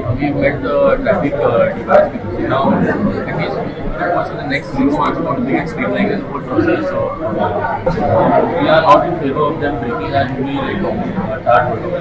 We met the traffic device because now at least also the next 6 months going to be streamlining the whole process. So we are not in favor of them breaking that movie like TAR road.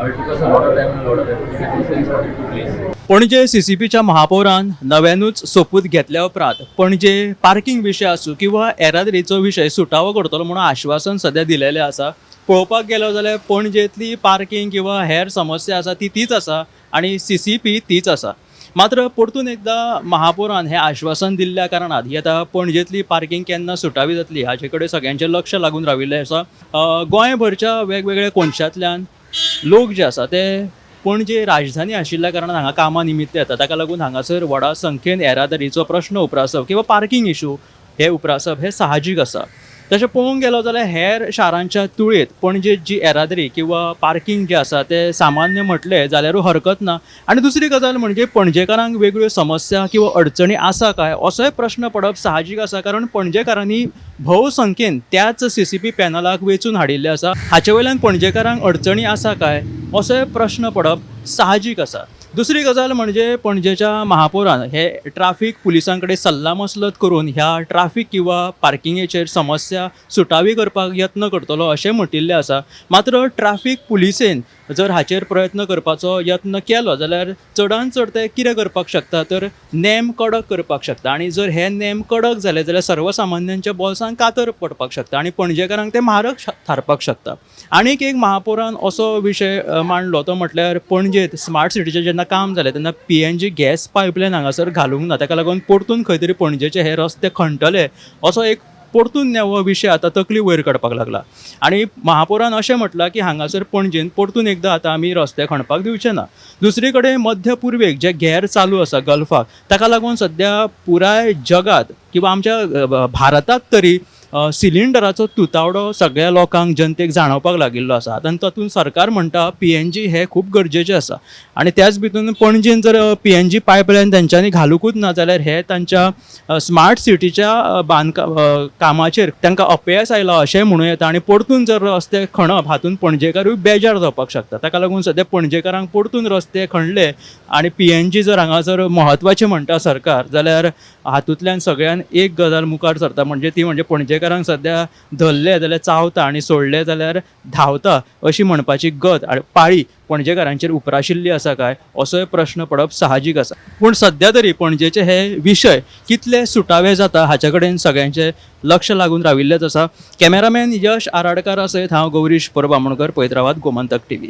It took us a lot of time and a lot of effort to get these things put into place. पणजे सीसीपीच्या महापौरान नव्यानूच सोपूत घेतल्या उपरांत पणजे parking विशय आसूं किंवा येरादारीचो विशय सुटावो करतलो म्हणून आश्वासन सध्या दिलेलें आसा. पळोवपाक गेलो जाल्यार पणजेंतली पार्किंग किंवा हेर समस्या आसा तीच आसा आनी सीसीपी तीच आसा. मात्र परतून एकदां महापौरान हें आश्वासन दिल्ल्या कारणान ही आतां पणजेंतली पार्किंग केन्ना सुटावी जातली हाचे कडेन सगळ्यांचें लक्ष लागून राविल्लें आसा. गोंयभरच्या वेगवेगळ्या कोनशांतल्यान लोक जे आसा ते पणजे राजधानी आशिल्ल्या कारणान हांगा कामा निमित्त येता. ताका लागून हांगासर व्हडा संख्येन येरादारीचो प्रश्न उप्रासप किंवा पार्किंग इशू हे उप्रासप हे साहजीक आसा. तशें पळोवंक गेलो जाल्यार हेर शारांच्या तुळेंत पणजे जी येरादारी किंवा पार्किंग जे आसा ते सामान्य म्हटलें जाल्यारूय हरकत ना. आनी दुसरी गजाल म्हणजे पणजेकारांक वेगळ्यो समस्या किंवा अडचणी आसा काय असोय प्रश्न पडप साहजीक आसा. कारण पणजेकारांनी भोवसंख्येन त्याच सीसीपी पॅनलाक वेचून हाडिल्ले आसा. हाचे वयल्यान पणजेकारांक अडचणी आसा काय असोय प्रश्न पडप साहजीक आसा. दुसरी गजाल म्हणजे पणजेच्या महापौरान हे ट्राफीक पुलिसां कडेन सल्लामसलत करून ह्या ट्राफीक किंवा पार्किंगेचेर समस्या सुटावी करपाक यत्न करतलो अशें म्हटिल्लें आसा. मात्र ट्राफीक पुलिसेन जर हाचेर प्रयत्न करपाचो यत्न केलो जाल्यार चडांत चड ते कितें करपाक शकता तर नेम कडक करपाक शकता. आनी जर हे नेम कडक जाले जाल्यार सर्वसामान्यांच्या बोल्सांक कातर पडपाक शकता आनी पणजेकारांक ते म्हारग थारपाक शकता. आनीक एक महापौरान असो विशय मांडलो तो म्हटल्यार पणजेंत स्मार्ट सिटीचें जेन्ना काम जालें तेन्ना PNG गॅस पायपलायन हांगासर घालूंक ना. ताका लागून परतून खंय तरी पणजेचे हे रस्ते खणटले असो एक परतून नवो विशय आतां तकली वयर काडपाक लागला. आनी महापौरान अशें म्हटलां की हांगासर पणजेन परतून एकदां आतां आमी रस्ते खणपाक दिवचे ना. दुसरे कडेन मध्य पूर्वेक जे गॅर चालू आसा गल्फाक ताका लागून सद्या पुराय जगात किंवा आमच्या भारतांत तरी सिलिंडराचो तुतावडो सगळ्या लोकांक जनतेक जाणवपाक लागिल्लो आसा. आनी तातूंत सरकार म्हणटा PNG हे खूब गरजेचें आसा. आनी त्याच भितून पणजेन जर PNG पायपलायन तेंच्यांनी घालूंकूच ना जाल्यार हे तांच्या स्मार्ट सिटीच्या कामाचेर तांकां अपयश आयला अशें म्हणूं येता. आनी परतून जर रस्ते खणप हातूंत पणजेकारूय बेजार जावपाक शकता. ताका लागून सद्या पणजेकारांक परतून रस्ते खणले आनी PNG जर हांगासर म्हत्वाचें म्हणटा सरकार जाल्यार हातूंतल्यान सगळ्यान एक गजाल मुखार सरता म्हणजे ती म्हणजे पणजेकारांक सद्या धरले जाल्यार चावता आनी सोडले जाल्यार धांवता अशी म्हणपाची गत पाळी पणजेकारांचेर उप्राशिल्ली आसा काय असोय प्रश्न पडप साहजीक आसा. पूण सद्या तरी पणजेचे हे विशय कितले सुटावे जाता हाचे कडेन सगळ्यांचें लक्ष लागून राविल्लेच आसा. कॅमेरामॅन यश आराडकारा सयत हांव गौरीश परबामणकर, पळयत रावात गोमंतक TV.